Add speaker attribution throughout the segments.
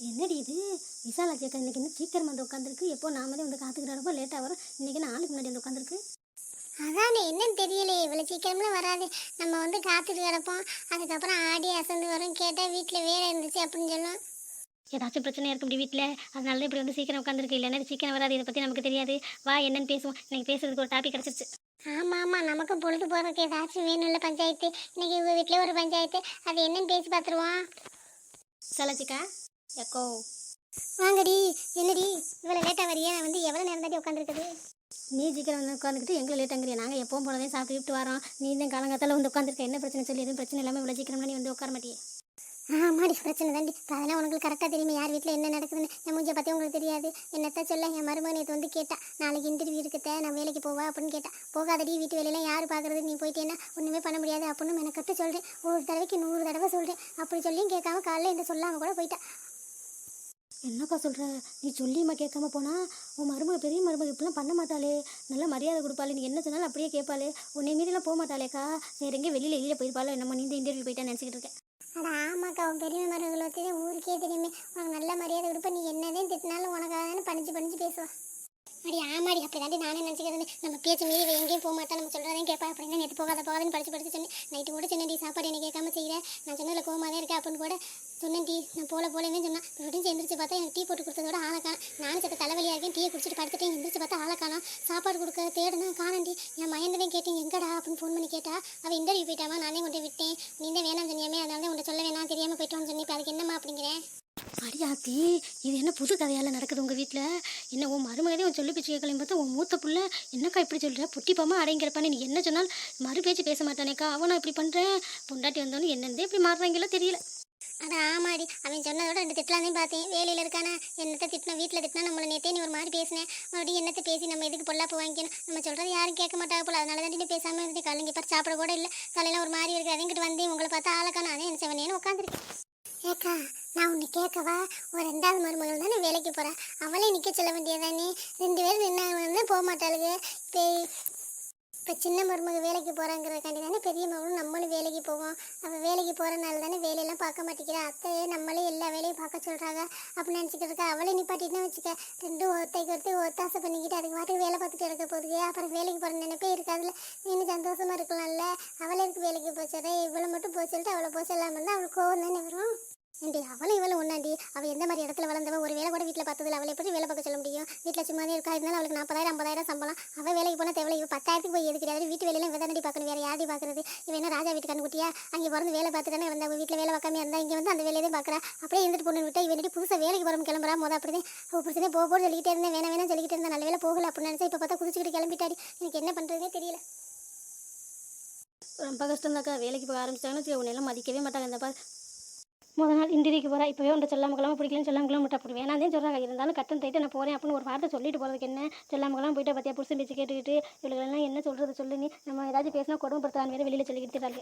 Speaker 1: என்னடி இது விசாலா கேட்க இன்னைக்கு இன்னும் சீக்கிரம் வந்து உட்காந்துருக்கு. எப்போ நாம வந்து காத்துக்கிறப்போ லேட்டாக வரும். இன்னைக்கு நாளுக்கு முன்னாடி வந்து உட்காந்துருக்கு.
Speaker 2: அதானே என்னன்னு தெரியலையே, இவ்வளோ சீக்கிரம்லாம் வராது. நம்ம வந்து காத்துட்டு கிடப்போம். அதுக்கப்புறம் ஆடி அசந்து வரும். கேட்டால் வீட்டில் வேலை இருந்துச்சு அப்படின்னு சொல்லும்.
Speaker 1: ஏதாச்சும் பிரச்சனையா இருக்கும் இப்படி வீட்டில், அதனால தான் இப்படி வந்து சீக்கிரம் உட்காந்துருக்கு. இல்லைன்னா சீக்கிரம் வராது. இதை பற்றி நமக்கு தெரியாது. வா என்னன்னு பேசுவோம். இன்னைக்கு பேசுறதுக்கு ஒரு டாபிக் கிடச்சிருச்சு.
Speaker 2: ஆமாம் ஆமாம், நமக்கும் பொழுது போகிறதுக்கு ஏதாச்சும் வேணும்ல பஞ்சாயத்து. இன்னைக்கு உங்கள் வீட்டிலே ஒரு பஞ்சாயத்து, அது என்னன்னு பேசி பார்த்துருவோம்.
Speaker 1: சலச்சிக்கா எக்கோ
Speaker 2: வாங்கடி. என்னடி இவ்வளோ லேட்டாக வரியா? நான் வந்து எவ்வளோ நேரம் தாண்டி உட்காந்துருக்குது.
Speaker 1: நீ சீக்கிரம் வந்து உட்காந்துக்கிட்டு எங்களை லேட்டாங்கிறியா? நாங்கள் எப்பவும் போனதே சாப்பிட்டு வரோம். நீ இந்த காலங்காத்தால வந்து உட்காந்துருக்க. என்ன பிரச்சனை சொல்லி? எதுவும் பிரச்சனை இல்லாமல் இவ்வளோ சீக்கிரம்லாம் நீ வந்து உட்கார மாட்டியே?
Speaker 2: ஆமாடி, பிரச்சனை தாண்டி. அதெல்லாம் உனக்கு கரெக்டாக தெரியுமா யார் வீட்டில் என்ன நடக்குதுன்னு? என் மூஞ்சை பற்றி உங்களுக்கு தெரியாது. என்னத்தான் சொல்ல, என் மருமகன் நேற்று வந்து கேட்டா, நாளைக்கு இன்டர்வியூ இருக்குத்த, நான் வேலைக்கு போவா அப்படின்னு கேட்டா. போகாதடி, வீட்டு வேலையெல்லாம் யார் பார்க்குறது? நீ போயிட்டேன்னா ஒன்றுமே பண்ண முடியாது அப்படின்னு எனக்கு கட்டு சொல்கிறேன். ஒரு தடவைக்கு 100 தடவை சொல்கிறேன். அப்படி சொல்லியும் கேட்காம காலையில் என்ன சொல்லாமல் கூட போயிட்டா.
Speaker 1: என்னக்கா சொல்கிற? நீ சொல்லியுமா கேட்காம போனா? உன் மருமக பெரிய மருமக இப்படிலாம் பண்ண மாட்டாளே. நல்லா மரியாதை கொடுப்பாளே. நீ என்ன சொன்னாலும் அப்படியே கேட்பாளே. உன்னை மீறிலாம் போக மாட்டாளேக்கா. வேற எங்கேயும் வெளியில் போயிருப்பாளோ என்னமோ. நீ இந்த இன்டர்வியூ போயிட்டா நினச்சிக்கிட்டு இருக்கேன்.
Speaker 2: அட ஆமாக்கா, உன் பெரிய மருமகளை வச்சு ஊருக்கே தெரியுமே. உனக்கு நல்ல மரியாதை கொடுப்ப. நீ என்னதான் திட்டினாலும் உனக்காக தானே பணிச்சு பேசுவா. அடி ஆமாடி, அப்படி தாண்டி நானே நினச்சிக்கிறேன். நம்ம பேச்சு மீறி எங்கேயும் போக மாட்டா, நம்ம சொல்கிறதையும் கேட்பா அப்படின்னு நேற்று போகாதுன்னு படிச்சு சொன்னேன். நைட்டு கூட சொன்னேன், சாப்பாடு என்ன கேட்காம செய்கிறேன், நான் சொன்னதில் கோவமாக தான் இருக்கேன் அப்படின்னு கூட சொன்னேன். டீ நான் போலேன்னு சொன்னேன். ரொட்டின் எந்திரிச்சு பார்த்தா எனக்கு டீ போட்டு கொடுத்ததோட ஆளக்கான. நானும் சத்த தலைவலியாக இருக்கேன். டீயை குடிச்சிட்டு படுத்துட்டேன். எந்திரிச்சு பார்த்தா ஆளக்கானா. சாப்பாடு கொடுக்க தேடுனா காணண்டி. என் மயந்தவன் கேட்டேன் எங்கடா அப்படின்னு ஃபோன் பண்ணி கேட்டா. அவள் இன்டர்வியூ போயிட்டாமா, நானே கொண்டு விட்டேன். நீ தான் வேணாம் சொன்னியாமே, அதனால தான் உன்னை சொல்ல வேணாம், தெரியாமல் போயிட்டோன்னு சொன்னி. இப்போ அதுக்கு என்னம்மா அப்படிங்கிறேன்.
Speaker 1: அடியாத்தி, இது என்ன புது கதையால் நடக்குது உங்கள் வீட்டில்? என்ன உன் மருமகனே உன் சொல்லி பேச்சு கேட்கலையும் பார்த்தா உன் மூத்த புள்ள என்னக்கா இப்படி சொல்கிற? புட்டிப்பாமா அடங்கிறப்பானே. நீ என்ன சொன்னாலும் மறு பேச்சு பேச மாட்டானேக்கா. அவனா இப்படி பண்ணுறேன். பொண்டாட்டி வந்தோன்னு என்னென்னே இப்படி மாறுறாங்களோ தெரியல.
Speaker 2: அட ஆமாடி, அவன் சொன்னதோட 2 திட்டலாந்தான் பார்த்தேன். வேலையில் இருக்கானா என்னத்தை திட்டினா, வீட்டில் திட்டினா நம்மளை நேற்றே நீ ஒரு மாதிரி பேசினேன். மறுபடியும் என்னத்தை பேசி நம்ம எதுக்கு பொல்லாப்பு வாங்கிக்கணும்? நம்ம சொல்கிறது யாரும் கேட்க மாட்டாங்க போல. அதனால தான் நீ பேசாமல் இருந்து காலைங்க பாரு சாப்பிட கூட இல்லை. காலையில் ஒரு மாதிரி இருக்குது. அதங்கிட்டு வந்து உங்களை பார்த்தா ஆளக்கானா. அதே என்ன செவனேன்னு உட்காந்துருக்கேன். ஏக்கா, நான் உன்னை கேட்கவா? ஒரு 2வது மருமகள் தானே வேலைக்கு போகிறா. அவளே நிற்க சொல்ல வேண்டியதானே. 2 பேரும் நின்னாங்க போக மாட்டாளுங்க. இப்போ சின்ன மருமக வேலைக்கு போகிறாங்கிறதுக்காண்டி தானே பெரிய மகளும் நம்மளும் வேலைக்கு போவோம். அவள் வேலைக்கு போகிறனால தானே வேலையெல்லாம் பார்க்க மாட்டேங்கிறா. அத்தையே நம்மளே எல்லா வேலையும் பார்க்க சொல்கிறாங்க அப்படின்னு நினச்சிக்கிட்டு இருக்கா. அவளே நிப்பாட்டிட்டுனா வச்சுக்க, 2 ஒருத்தைக்கு ஒத்தாசை பண்ணிக்கிட்டு அதுக்கு பாட்டுக்கு வேலை பார்த்துட்டு இருக்க போகுது. அப்புறம் வேலைக்கு போகிற நினைப்பே இருக்காதுல்ல. இன்னும் சந்தோஷமாக இருக்கலாம்ல. அவளே இருக்கு வேலைக்கு போச்சுறேன், இவ்வளோ மட்டும் போய் சொல்லிட்டு அவளை போய் சொல்லாமல் இருந்தால் அவளுக்கு கோவம் தானே வரும். ஏண்டி அவளும் இவளும் ஒன்றாண்டி. அவள் எந்த மாதிரி இடத்துல வளர்ந்தவ? ஒரு வேலை கூட வீட்டில் பார்த்ததில்ல. அவளை எப்படி வேலை பார்க்க சொல்ல முடியும்? வீட்டில் சும்மாவே இருக்கா. இருந்தாலும் அவளுக்கு 40,000 50,000 சம்பளம். அவள் வேலைக்கு போனால் தேவை. இவள் 10,000க்கு போய் எது கிடையாது. வீட்டு வேலையெல்லாம் விதனடி பார்க்கணும். வேறு யாரையும் பார்க்குறது? இவன் என்ன ராஜா வீட்டு கண்ணுக்குட்டியா? அங்கே பிறந்து வேலை பார்த்து தானே இருந்தா. வீட்டில் வேலை பார்க்காம இருந்தால் இங்கே வந்து அந்த வேலையை தான் பார்க்குறா. அப்படியே இருந்துட்டு பொண்ணு விட்டா இவன் புதுசாக வேலைக்கு போகிறோம் கிளம்புறா. அப்படிதான் பிரச்சனை போக சொல்லிக்கிட்டே இருந்தேன். வேணாம் சொல்லிக்கிட்டே இருந்தா. நல்ல வேலை போகல அப்படின்னு நினச்சா இப்போ பார்த்தா குதிச்சுக்கிட்டு கிளம்பிட்டாடி. எனக்கு என்ன பண்ணுறதுனே தெரியல.
Speaker 1: ரொம்ப கஷ்டம் தாக்கா. வேலைக்கு போக ஆரம்பிச்சாங்கன்னு உன்னெல்லாம் மதிக்கவே மாட்டாங்க. இந்த பார், முதல் நாள் இன்டர்வியூக்கு போகிறா. இப்போவே உன்ட்ட சொல்லாமக்கலாம் பிடிக்கலன்னு சொல்லாமக்கலாம் மட்டும் அப்படி வேணாந்தே சொல்கிறாங்க. இருந்தாலும் கட்டன் தைட்டு நான் போகிறேன் அப்படின்னு ஒரு வார்த்தை சொல்லிட்டு போகிறதுக்கு என்ன? சொல்லாமக்கலாம் போயிட்டு பார்த்தியா புருஷன் பேச்சு கேட்டுக்கிட்டு இவளுக்கெல்லாம் என்ன சொல்கிறது சொல்லு? நீ நம்ம ஏதாச்சும் பேசினா கொடுமைப்படுத்தான்னு வேறு வெளியில் சொல்லிக்கிட்டு இருக்காங்க.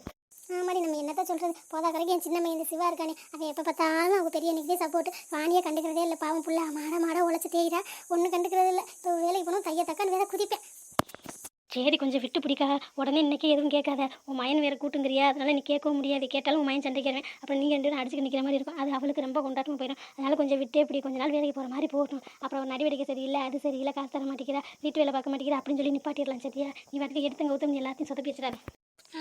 Speaker 2: ஆமாடி, நம்ம என்னத்தான் சொல்கிறது? போதா கடைக்கு என் சின்ன மையன் சிவா இருக்கானே, அவன் எப்போ பார்த்தாலும் அவங்க பெரிய நிற்கவே சப்போர்ட். வாணியை கண்டுக்கிறதே இல்லை. பாவம் புள்ள மாட உழைச்சி தேய்கிறா. ஒன்றும் கண்டுக்கிறது இல்லை. இப்போ வேலைக்கு போனோம் தைய தக்கான்னு வேற குதிப்பேன்.
Speaker 1: சரி, கொஞ்சம் விட்டு பிடிக்கா. உடனே இன்றைக்கி எதுவும் கேட்காத. உன் மயன் வேறு கூட்டுங்கிறியா, அதனால் நீ கேட்கவும் முடியாது. கேட்டாலும் உன் மயன் சண்டைக்கிறேன். அப்புறம் நீங்கள் 2 பேரும் அடிச்சுட்டு நிற்கிற மாதிரி இருக்கும். அது அவளுக்கு ரொம்ப கொண்டாட்டமாக போயிடும். அதனால் கொஞ்சம் விட்டே இப்படி கொஞ்ச நாள் வேலைக்கு போகிற மாதிரி போகட்டும். அப்புறம் ஒரு நடவடிக்கை சரியில்லை, அது சரியில்லை, காசு தர மாட்டேங்கிறா, வீட்டு வேலை பார்க்க மாட்டேங்கிறா அப்படின்னு சொல்லி நிப்பாட்டிடலாம். சரியா? நீ வாட்டுக்கு எடுத்துங்க ஊற்றம் எல்லாத்தையும் சொதப்பி வச்சிடாது.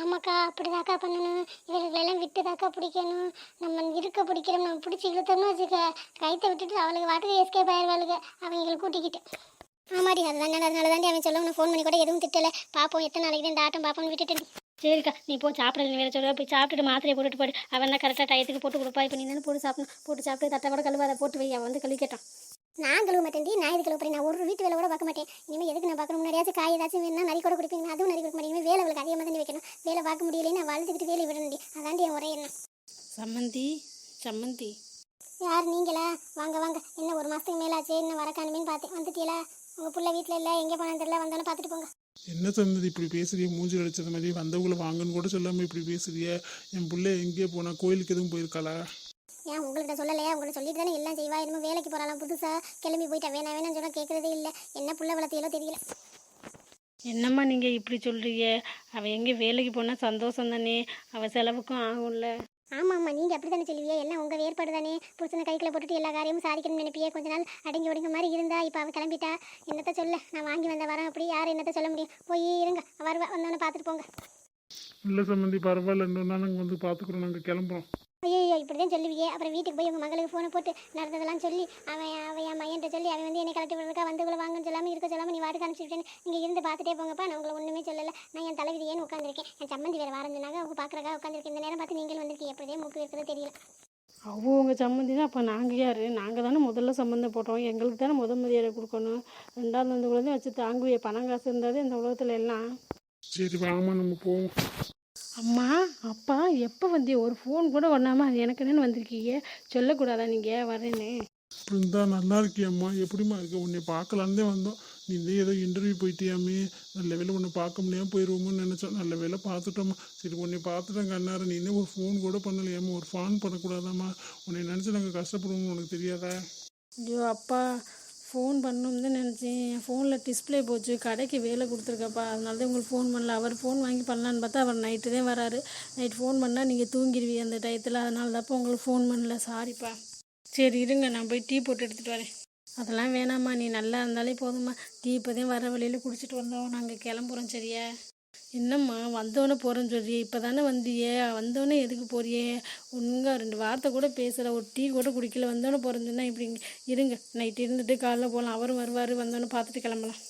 Speaker 2: ஆமாக்கா, அப்படிதாக்கா பண்ணணும். இவர்களுக்கெல்லாம் விட்டுதாக்கா பிடிக்கணும். நம்ம இருக்க பிடிக்கிறோம். நம்ம பிடிச்சி இழுத்தோம்னு வச்சுக்க, கைத்தை விட்டுட்டு அவளுக்கு வாட்டுக்கு எஸ்கேப் ஆயிடுவாளுங்க அவங்களை கூட்டிக்கிட்டு. ஆமாடி, அதனால தாண்டி அவன் சொல்ல. நான் ஃபோன் பண்ணி கூட எதுவும் திட்டலை. பார்ப்போம் எத்தனை நாளைக்கு இந்த ஆட்டம் பார்ப்போம்னு விட்டுட்டு.
Speaker 1: சரிக்கா, நீ போ சாப்பிட. வேறு சொல்ல போய் சாப்பிட்டுட்டு மாத்திரையை போட்டுட்டு போய்ட்டு அவன் தான் கரெக்டாக டயத்துக்கு போட்டு கொடுப்பா. இப்போ நீ என்ன போட்டு சாப்பிடணும். போட்டு சாப்பிட்டு தட்டை கூட கழுவாத போட்டு வை. அவன் வந்து கழுவி கேட்டான்.
Speaker 2: நான் கழுவ மாட்டேன்டி. நான் இது கழுவுறேன். நான் ஒரு வீட்டு வேலை கூட பார்க்க மாட்டேன். இனிமேல் எதுக்கு நான் பார்க்கணும்? முன்னாடியாச்சும் காய் ஏதாச்சும் வேணும்னா நறி கூட கொடுப்பீங்க. அதுவும் நறி கொடுக்க மாட்டேன். இனிமேல் வேலை அவளுக்கு அதிகமாக தான் வைக்கணும். வேலை பார்க்க முடியலைன்னு நான் வாழ்த்துக்கிட்டு வேலை விடணுண்டி. அதாண்டி என் ஒரே என்ன.
Speaker 1: சம்மந்தி
Speaker 2: யார் நீங்களா? வாங்க என்ன ஒரு மாதத்துக்கு மேலாச்சு, இன்னும் வர காணுமேன்னு பார்த்தேன். வந்துட்டீங்களா? உங்கள் பிள்ளை வீட்டில் இல்லை, எங்கே போனான்னு தெரியல. வந்தாலும் பார்த்துட்டு போங்க.
Speaker 3: என்ன சந்ததி இப்படி பேசுறிய? மூஞ்சி அடிச்சது மாதிரி வந்தவங்களை வாங்கன்னு கூட சொல்லாமல் இப்படி பேசுறிய? என் பிள்ளை எங்கேயே போனா? கோயிலுக்கு எதுவும் போயிருக்காளா?
Speaker 2: ஏன் உங்கள்கிட்ட சொல்லலையா? உங்களை சொல்லிட்டு தானே எல்லாம் செய்வா. இன்னும் வேலைக்கு போகிறாலாம், புதுசாக கிளம்பி போயிட்டா. வேணாம்னு சொன்னால் கேட்குறதே இல்லை. என்ன புள்ள வளர்த்தியலோ தெரியல.
Speaker 1: என்னம்மா நீங்கள் இப்படி சொல்கிறீங்க? அவள் எங்கே வேலைக்கு போனால் சந்தோஷம் தானே, அவள் செலவுக்கும் ஆகும்ல.
Speaker 2: ஆமாம் நீங்கள் அப்படி தானே சொல்லுவியே, எல்லாம் உங்கள் வேறுபாடு தானே. புருஷனை கைக்குள்ள போட்டுட்டு எல்லா காரியமும் சாதிக்கணும்னு நினைப்பியே. கொஞ்ச நாள் அடங்கி ஒடுங்க மாதிரி இருந்தா இப்போ அவள் கிளம்பிட்டா. என்னத்த சொல்ல, நான் வாங்கி வந்த வரேன் அப்படி யார் என்னத்த சொல்ல முடியும். போய் இருங்க, வருவா, வந்தோன்னே பார்த்துட்டு போங்க.
Speaker 3: இல்லை சம்மந்தி பரவாயில்ல, இன்னொரு நாள் நாங்கள் வந்து பார்த்துக்குறோம், நாங்கள் கிளம்புறோம்.
Speaker 2: ஐயோ இப்படி தான் சொல்லுவியே. அப்புறம் வீட்டுக்கு போய் உங்கள் மகளுக்கு ஃபோனை போட்டு நடந்ததெல்லாம் சொல்லி அவன் என் மையன்ட்ட சொல்லி அவன் வந்து என்னை கலட்டி விடுறதுக்கா வந்து இவ்வளோ வாங்கன்னு சொல்லாமல் இருக்க சொல்லாமல் நீ வாட்டுக்கு அனுப்பிச்சிட்டேன்னு நீங்கள் இருந்து பார்த்துட்டே போங்கப்பா. நான் உங்களை ஒன்றுமே சொல்லலை. நான் என் தலைவிதி ஏன்னு உட்காந்துருக்கேன். என் சம்மந்தி வேறு வாரம் சொன்னாங்க, அவங்க பார்க்குறக்கா உட்காந்துருக்கேன். இந்த நேரம் பார்த்து நீங்கள் வந்திருக்கீங்க, எப்படியே மூக்கு இருக்கிறது தெரியல.
Speaker 1: அவங்க சம்மந்தினா அப்போ நாங்கள் யார்? நாங்கள் தானே முதல்ல சம்மந்தம் போட்டோம். எங்களுக்கு தானே மரியாதை கொடுக்கணும். ரெண்டாவது வந்து குழந்தையும் வச்சு தாங்குவிய. பணம் காசு இருந்தாலே இந்த உலகத்தில் எல்லாம்.
Speaker 3: சரி வாமா நம்ம போவோம்.
Speaker 1: அம்மா அப்பா எப்போ வந்திய? ஒரு ஃபோன் கூட பண்ணாமல் அது எனக்கு என்னன்னு வந்திருக்கீங்க. சொல்லக்கூடாதா நீங்கள் வரேன்னு?
Speaker 3: இருந்தா நல்லா இருக்கியம்மா, எப்படிம்மா இருக்க? உன்னை பார்க்கலான்னு வந்தோம். நீ இதே ஏதோ இன்டர்வியூ போயிட்டியாமே, நல்ல வேலை உன்னை பார்க்க முடியாமல் போயிடுவோம்னு நினச்சோம். நல்ல வேலை பார்த்துட்டோம்மா. சரி உன்னை பார்த்துட்டேங்க அண்ணாரு. நீ இன்னும் ஒரு ஃபோன் கூட பண்ணலையாம்மா? ஒரு ஃபோன் பண்ணக்கூடாதாம்மா? உன்னை நினச்சி நாங்கள் கஷ்டப்படுவோம்னு உனக்கு தெரியாதா?
Speaker 1: ஐயோ அப்பா, ஃபோன் பண்ணணும்னு தான் நினச்சேன். என் ஃபோனில் டிஸ்பிளே போச்சு. கடைக்கு வேலை கொடுத்துருக்கப்பா, அதனால தான் உங்களுக்கு ஃபோன் பண்ணல. அவர் ஃபோன் வாங்கி பண்ணலான்னு பார்த்தா அவர் நைட்டு தான் வராரு. நைட் ஃபோன் பண்ணால் நீங்கள் தூங்கிடுவீங்க அந்த டயத்தில். அதனால தான்ப்பா உங்களுக்கு ஃபோன் பண்ணல. சாரிப்பா. சரி இருங்க, நான் போய் டீ போட்டு எடுத்துகிட்டு வரேன். அதெல்லாம் வேணாம்மா, நீ நல்லா இருந்தாலே போதும்மா. டீ இப்போதான் வர வழியில் குடிச்சிட்டு வந்தோம். நாங்கள் கிளம்புறோம் சரியா? என்னம்மா வந்தோடனே போகிறேன்னு சொல்றியே? இப்போ தானே வந்தியே, வந்தோடனே எதுக்கு போறியே? ஒழுங்கா 2 வார்த்தை கூட பேசலை, ஒரு டீ கூட குடிக்கல. வந்தோடனே போகிறேன்னு சொன்னால் இப்படி இருங்க, நைட்டு இருந்துட்டு காலைல போகலாம். அவரும் வருவார், வந்தோடனே பார்த்துட்டு கிளம்பலாம்.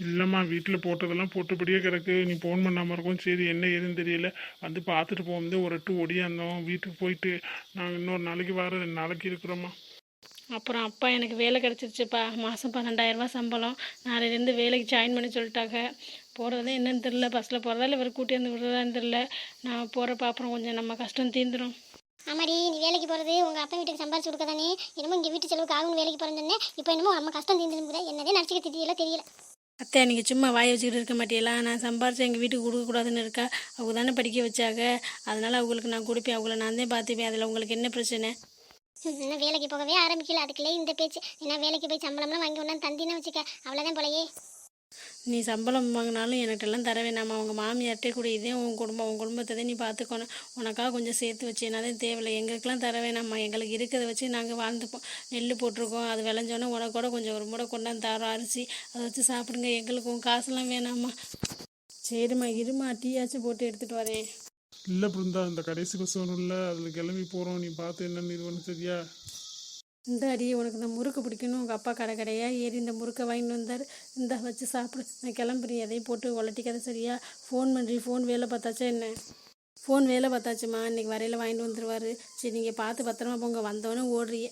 Speaker 3: இல்லைம்மா, வீட்டில் போட்டதெல்லாம் போட்டபடியே கிடக்கு. நீ ஃபோன் பண்ணாமல் இருக்கும். சரி என்ன ஏதுன்னு தெரியல, வந்து பார்த்துட்டு போகும்போது ஒரு 2 ஒடியாந்தோம். வீட்டுக்கு போயிட்டு நாங்கள் இன்னொரு நாளைக்கு வர 2 நாளைக்கு இருக்கிறோம்மா.
Speaker 1: அப்புறம் அப்பா எனக்கு வேலை கிடச்சிருச்சுப்பா. மாதம் 12,000 சம்பளம். நாளையிலேருந்து வேலைக்கு ஜாயின் பண்ணி சொல்லிட்டாங்க. போகிறதே என்னன்னு தெரில. பஸ்ஸில் போகிறதா இல்லை இவர் கூட்டி வந்து விடுறதான்னு தெரில. நான் போகிறப்ப அப்புறம் கொஞ்சம் நம்ம கஷ்டம் தீர்ந்துடும்.
Speaker 2: ஆமாடி, நீ வேலைக்கு போகிறது உங்கள் அப்பா வீட்டுக்கு சம்பாரிச்சு கொடுக்க தானே. என்னமோ இங்கே வீட்டு செலவுக்கு ஆகும் வேலைக்கு போகிறேன்னு இப்போ என்னமோ நம்ம கஷ்டம் தீர்ந்துருக்குற. என்னதே நினச்சிக்க தெரியல.
Speaker 1: அத்தை நீங்கள் சும்மா வாயை வச்சுக்கிட்டு இருக்க மாட்டீங்களா? நான் சம்பாரிச்சு எங்கள் வீட்டுக்கு கொடுக்கக்கூடாதுன்னு இருக்கா? அவங்க தானே படிக்க வச்சாங்க. அதனால் அவங்களுக்கு நான் கொடுப்பேன். அவங்கள நான் தான் பார்த்துப்பேன். அதில் உங்களுக்கு என்ன பிரச்சனை?
Speaker 2: இன்னும் வேலைக்கு போகவே ஆரம்பிக்கல, அதுக்குள்ளே இந்த பேச்சு. ஏன்னா வேலைக்கு போய் சம்பளம்லாம் வாங்கி ஒன்றா தந்தின்னு வச்சுக்க, அவ்வளோதான் போலையே.
Speaker 1: நீ சம்பளம் வாங்கினாலும் எனக்கிட்டெல்லாம் தர வேணாமா. அவங்க மாமியார்ட்டே கூட இதே உன் குடும்பம், உன் குடும்பத்தை தான் நீ பார்த்துக்கணும். உனக்காக கொஞ்சம் சேர்த்து வச்சேனாலே தேவையில்லை. எங்களுக்கெல்லாம் தர வேணாம்மா. எங்களுக்கு இருக்கிறத வச்சு நாங்கள் வாழ்ந்துப்போம். நெல் போட்டிருக்கோம், அது விளைஞ்சோன்னே உனக்கு கூட கொஞ்சம் ஒரு முறை கொண்டாந்து தரோம் அரிசி. அதை வச்சு சாப்பிடுங்க. எங்களுக்கு உன் காசுலாம் வேணாம்மா. சரிம்மா இருமா, டீயாச்சும் போட்டு எடுத்துகிட்டு வரேன்.
Speaker 3: இல்லை பிருந்தா, இந்த கடைசி பஸ் ஒன்றும் அதில் கிளம்பி போகிறோம். நீ பார்த்து என்னென்னு இது ஒன்று சரியா?
Speaker 1: இந்த அடி உனக்கு இந்த முறுக்கு பிடிக்கணும். உங்கள் அப்பா கடையாக ஏறி இந்த முறுக்கை வாங்கிட்டு வந்தார். இந்த வச்சு சாப்பிடு. நான் கிளம்புறேன். எதையும் போட்டு உலட்டிக்காத சரியா? ஃபோன் பண்ணுறீ. ஃபோன் வேலை பார்த்தாச்சா என்ன? ஃபோன் வேலை பார்த்தாச்சுமா. இன்றைக்கி வரையில் வாங்கிட்டு வந்துடுவார். சரி நீங்கள் பார்த்து பத்திரமா போங்க. வந்தோடனே ஓடுறியே.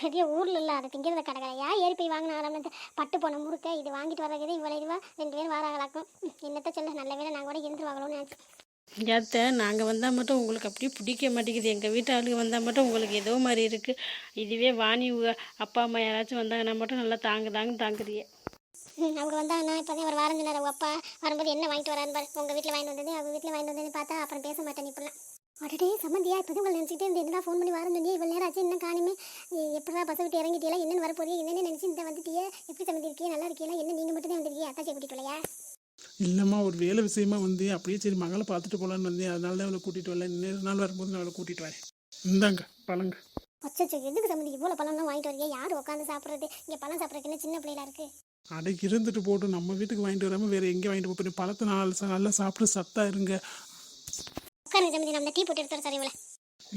Speaker 2: பெரிய ஊரில் இல்லை, அதை திங்கிறத கடையா ஏறி போய் வாங்கின ஆரம்பிச்சு பட்டு போன முறுக்க இது வாங்கிட்டு வர்றதே இவ்வளோ இதுவா 2 பேரும் வாராகலாக்கும். என்னத்த சொல்ல, நல்ல வேலை நான் கூட இருந்து வாங்கணும்னு நினச்சேன்.
Speaker 1: ஏத்த நாங்கள் வந்தால் மட்டும் உங்களுக்கு அப்படியே பிடிக்க மாட்டேங்குது. எங்கள் வீட்டு ஆளுங்க வந்தால் மட்டும் உங்களுக்கு ஏதோ மாதிரி இருக்குது. இதுவே வாணி அப்பா அம்மா யாராச்சும் வந்தாங்கன்னா மட்டும் நல்லா தாங்குறியே.
Speaker 2: அவங்க வந்தாங்கன்னா இப்போதான் ஒரு வாரம் சொன்னார். அவங்க அப்பா வரும்போது என்ன வாங்கிட்டு வரான்னு பாரு. உங்கள் வீட்டில் வாங்கிட்டு வந்தது அவங்க வீட்டில் வாங்கிட்டு வந்தது பார்த்தா அப்புறம் பேச மாட்டேன் இப்போலாம். அடடே சம்மந்தியா, இப்போ உங்களை நினச்சிக்கிட்டே இருந்து என்னடா ஃபோன் பண்ணி வரேன் சொன்னியே, இவ்வளோ நேரம் ஆச்சு இன்னும் காணுமே. எப்படா பஸ்ஸை விட்டு இறங்கிட்டீங்களா, என்னென்னு வர போறீங்க, என்னென்னு நினச்சி இந்த வந்துட்டியே. எப்படி சம்மந்தி இருக்கீங்க, நல்லா இருக்கீங்களா? என்ன நீங்கள் மட்டும் தான் வந்திருக்கீங்க, அத்தாச்சி கூட்டிட்டு வரலையா?
Speaker 3: இல்லைம்மா, ஒரு வேலை விஷயமா வந்து அப்படியே சரி மகளை பார்த்துட்டு போகலான்னு வந்தேன். அதனால தான் அவளை கூட்டிகிட்டு வரல. இன்னொரு நாள் வரும்போது நான் அவளை கூட்டிகிட்டு வரேன். இந்தாங்க பழங்க.
Speaker 2: அச்சோ, எதுக்கு சம்மந்தி இவ்வளோ பழம்லாம் வாங்கிட்டு வரீங்க? யார் உட்காந்து சாப்பிட்றது? இங்கே பழம் சாப்பிட்றதுக்கு சின்ன பிள்ளைகளா இருக்குது.
Speaker 3: அடைக்கு இருந்துட்டு போட்டு நம்ம வீட்டுக்கு வாங்கிட்டு வராமல் வேறு எங்கே வாங்கிட்டு போய் பழத்தை நல்லா சாப்பிட்டு சத்தா இருங்க.
Speaker 2: உட்காருங்க சம்மந்தி, நம்ம டீ போட்டு எடுத்துகிட்டு சார் இவ்வளோ.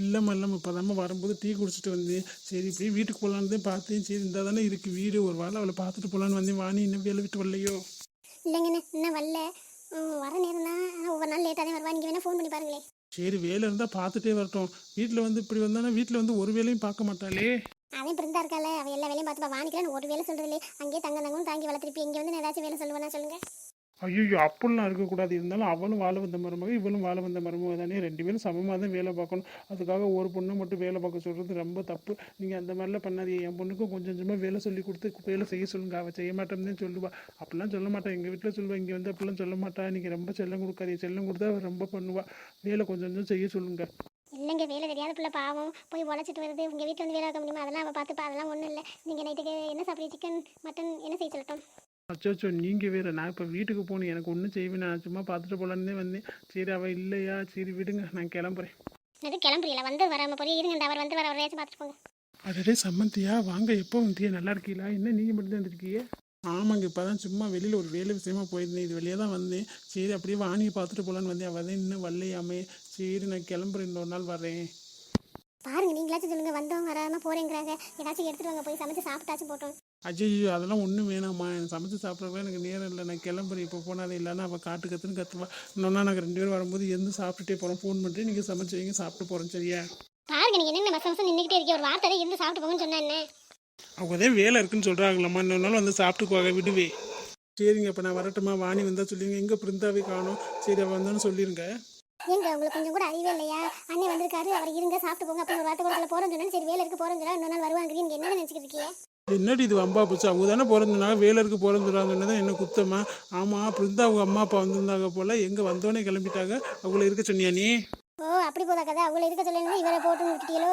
Speaker 3: இல்லைம்மா இப்போ தான் வரும்போது டீ குடிச்சிட்டு வந்தேன். சரி இப்படி வீட்டுக்கு போகலான்னு தான் பார்த்தேன். சரி இந்த தானே இருக்குது வீடு, ஒரு வாரம் அவளை பார்த்துட்டு போகலான்னு வந்தேன். வாணி இன்னும் வேலை விட்டு வரலையோ?
Speaker 2: இல்லைங்கண்ணே, இன்னும் வரல. வர நேரம் தான், ஒவ்வொரு நாள் லேட்டாக தான் வருவா. நீங்கள் வேணால் ஃபோன் பண்ணி பாருங்களே.
Speaker 3: சரி வேலை இருந்தால் பார்த்துட்டே வரட்டும். வீட்டில் வந்து இப்படி வந்தானா வீட்டில் வந்து ஒரு வேலையும் பார்க்க மாட்டாளே.
Speaker 2: அவன் பிறந்தா இருக்கால, அவள் எல்லா வேலையும் பார்த்துப்பா. வாணிக்கலாம் ஒரு வேலை சொல்கிறதில்லே. அங்கேயே தங்கன்னு தாங்கி வளர்த்துருப்பி. இங்கே வந்து நான் ஏதாச்சும் வேலை சொல்லுவேன்னா சொல்லுங்கள்.
Speaker 3: ஐயோ அப்படிலாம் இருக்கக்கூடாது. இருந்தாலும் அவளும் வாழ வந்த மருமக, இவளும் வாழ வந்த மருமக தானே. 2 பேரும் சமமாக தான் வேலை பார்க்கணும். அதுக்காக ஒரு பொண்ணை மட்டும் வேலை பார்க்க சொல்கிறது ரொம்ப தப்பு. நீங்கள் அந்த மாதிரிலாம் பண்ணாதீங்க. என் பொண்ணுக்கும் கொஞ்சம் கொஞ்சமாக வேலை சொல்லி கொடுத்து வேலை செய்ய சொல்லுங்கள். அவள் செய்ய மாட்டேன்னு தான் சொல்லுவா. அப்படிலாம் சொல்ல மாட்டான். எங்கள் வீட்டில் சொல்லுவா, இங்கே வந்து அப்படிலாம் சொல்ல மாட்டா. நீங்கள் ரொம்ப செல்லம் கொடுக்காதீங்க. செல்லம் கொடுத்தா அவள் ரொம்ப பண்ணுவாள். வேலை கொஞ்சம் கொஞ்சம் செய்ய சொல்லுங்கள்.
Speaker 2: இல்லைங்க, வேலை தெரியாத பிள்ளை பாவம், போய் உழைச்சிட்டு வருது. உங்கள் வீட்டில் வந்து வேலை பார்க்க முடியுமா? அதெல்லாம் அவள் பார்த்துப்பா. அதெல்லாம் ஒன்றும் இல்லை. நீங்கள் நைட்டுக்கு என்ன சாப்பிட்றீங்க? சிக்கன் மட்டன் என்ன செய்ய சொல்லட்டும்?
Speaker 3: அச்சோ நீங்கள் வேறு. நான் இப்போ வீட்டுக்கு போகணும். எனக்கு ஒன்றும் செய்வேன். நான் சும்மா பார்த்துட்டு போகலான்னு வந்தேன். சரி அவள் இல்லையா, சரி விடுங்க, நான் கிளம்புறேன்.
Speaker 2: அது கிளம்புறீங்களா வந்து வராமல் போய் இருங்க, இந்த அவர் வந்து வர வரையாச்சும் பார்த்துட்டு போங்க.
Speaker 3: அடடே சம்மந்தியா வாங்க, எப்போ வந்தியா? நல்லா இருக்கீங்களா? என்ன நீங்கள் மட்டும் தான் வந்துருக்கீங்க? ஆமாங்க, இப்போ தான் சும்மா வெளியில் ஒரு வேலை விஷயமா போயிருந்தேன், இது வெளியே தான் வந்தேன். சரி அப்படியே வாணியை பார்த்துட்டு போகலான்னு வந்தேன், அவள் தான் இன்னும் வரலையாமே. சரி நான் கிளம்புறேன், இன்னொரு நாள் வரேன்.
Speaker 2: பாருங்க, நீங்களாச்சும் சொல்லுங்க, வந்தவங்க வராமல் போறேங்கிறாங்க. ஏதாச்சும் எடுத்துட்டு வாங்க, போய் சமைச்சு சாப்பிட்டாச்சும் போட்டோம்.
Speaker 3: அஜய் அதெல்லாம் ஒன்றும் வேணாம்மா, எனக்கு சமைச்சு சாப்பிட்றதுக்கு எனக்கு நேரம் இல்லை, நான் கிளம்புறேன். இப்போ போனாலே இல்லைன்னா அவள் கற்றுன்னு கற்றுவா. இன்னொன்னா நாங்கள் 2 பேரும் வரும்போது எந்த சாப்பிட்டுட்டே போகிறோம், ஃபோன் பண்ணிட்டு நீங்கள் சமைச்சு வைங்க, சாப்பிட்டு போகிறோம் சரியா?
Speaker 2: பாருங்க, நீங்க என்ன மசம் நின்றுக்கிட்டே இருக்கீங்க, ஒரு வார்த்தை இருந்து சாப்பிட்டு போங்கன்னு சொன்னா என்ன?
Speaker 3: அவங்க தான் வேலை இருக்குன்னு சொல்கிறாங்களாம்மா, இன்னொரு நாள் வந்து சாப்பிட்டுக்குவாங்க, விடுவே. சரிங்க, இப்போ நான் வரட்டுமா? வாணி வந்தால் சொல்லிடுங்க, எங்கே பிருந்தாவே காணும். சரி அவள் வந்தான்னு சொல்லிடுங்க.
Speaker 2: ஏங்க உங்களுக்கு கொஞ்சம் கூட அறிவே இல்லையா? அண்ணே வந்திருக்காரு, அவர் இருங்க சாப்பிட்டு போங்க அப்படின்னு ஒரு வார்த்தை கூட போறோம்னு சொன்னா சரி, வேலை இருக்கு போறோம்னு சொன்னா இன்னொரு நாள் வருவாங்க. நீங்க என்ன நினைச்சிட்டு இருக்கீங்க?
Speaker 3: என்னடி இது வம்பா போச்சு? அவங்க தானே பிறந்தனால வேலருக்கு பிறந்துடாங்கன்னு என்ன குத்தமா? ஆமாம், பிருந்தா அவங்க அம்மா அப்பா வந்திருந்தாங்க போல், எங்கே வந்தோடனே கிளம்பிட்டாங்க. அவங்கள இருக்க சொன்னியா நீ?
Speaker 2: ஓ அப்படி போதா கதை? அவங்கள இருக்க சொல்லணும், இவரை போட்டு விட்டுட்டீங்களோ?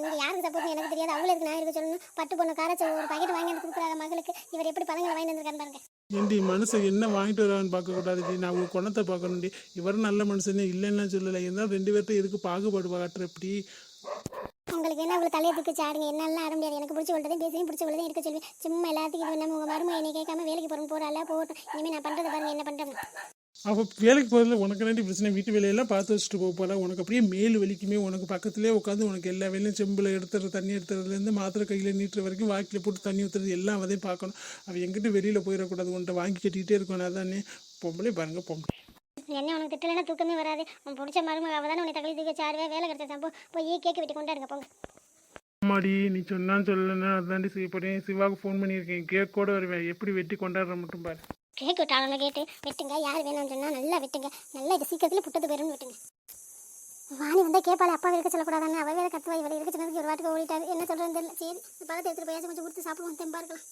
Speaker 2: நீங்க யாருக்கு சப்போர்ட் எனக்கு தெரியாது. அவங்கள இருக்கு, நான் இருக்க சொல்லணும். பட்டு பொண்ணு காரச்ச ஒரு பாக்கெட் வாங்கி வந்து கொடுக்குறாங்க மகளுக்கு. இவர் எப்படி பழங்களை வாங்கி வந்திருக்கான்னு பாருங்க.
Speaker 3: ஏண்டி மனுஷன் என்ன வாங்கிட்டு வரான்னு பார்க்கக்கூடாதுடி, நான் அவங்க குணத்தை பார்க்கணும்டி. இவரும் நல்ல மனுஷனே இல்லைன்னா சொல்லலை, இருந்தாலும் 2 பேர்ட்ட எதுக்கு பாகுபாடு காட்டுற எப்படி?
Speaker 2: உங்களுக்கு என்ன அவ்வளோ தலையை தூக்கி சாடுங்க, என்னெல்லாம் ஆட முடியாது. எனக்கு பிடிச்சி உள்ளதையும் பேசுவேன், பிடிச்ச உள்ளதையும் இருக்க சொல்லுவேன். சும்மா எல்லாத்துக்கும் இது நம்ம உங்கள் மருமை என்னை கேட்காம வேலைக்கு போகிறோம் போகிறால போகட்டும். இனிமேல் நான் பண்ணுறது பாருங்க என்ன பண்ணுறேன்.
Speaker 3: அவள் வேலைக்கு போகிறதுல உனக்கு ரெண்டு பிரச்சனை, வீட்டு வேலையெல்லாம் பார்த்து வச்சுட்டு போல. உனக்கு அப்படியே மேல் வலிக்குமே, உனக்கு பக்கத்துலேயே உட்காந்து உனக்கு எல்லா வேலையும் செம்பில் எடுத்துறது, தண்ணி எடுத்துறதுலேருந்து மாத்திரை கையில் நீட்டுற வரைக்கும் வாக்கில் போட்டு தண்ணி ஊற்றுறது எல்லாம் அவதையும் பார்க்கணும். அவள் எங்கிட்ட வெளியில் போயிடக்கூடாது, உன்ட்ட வாங்கி கட்டிக்கிட்டே இருக்கணும். அதானே பொம்பளை பாருங்க, பொம்பளை.
Speaker 2: என்ன உனக்கு திட்டலைன்னா தூக்கமே வராது. உன் பிடிச்ச மருமக அவள் தானே உன்னை தகவல் தூக்கி சாருவே. வேலை கிடைச்சா போய் கேக்கு வெட்டி கொண்டாடுங்க போங்க.
Speaker 3: அம்மாடி நீ சொன்னான்னு சொல்லலைன்னா அதாண்டி செய்ய போகிறேன். சிவாவுக்கு ஃபோன் பண்ணியிருக்கேன், கேக் கூட வருவேன், எப்படி வெட்டி கொண்டாடுற மட்டும் பாரு.
Speaker 2: கேக் விட்டாலும் கேட்டு வெட்டுங்க, யார் வேணும்னு சொன்னால் நல்லா வெட்டுங்க. நல்லா இது சீக்கிரத்தில் புட்டது போயிடும்னு வெட்டுங்க. வாணி வந்தால் கேட்பாள், அப்பா இருக்க சொல்லக்கூடாதானே. அவள் வேலை கத்துவா, இவளை இருக்க சொன்னதுக்கு ஒரு வாட்டுக்கு ஓடிட்டாரு. என்ன சொல்கிறேன்னு தெரியல. சரி பழத்தை எடுத்துகிட்டு போயாச்சும் கொஞ்சம் கொடுத்து சாப்பிடுவோம், தெம்பா இருக்கலாம்.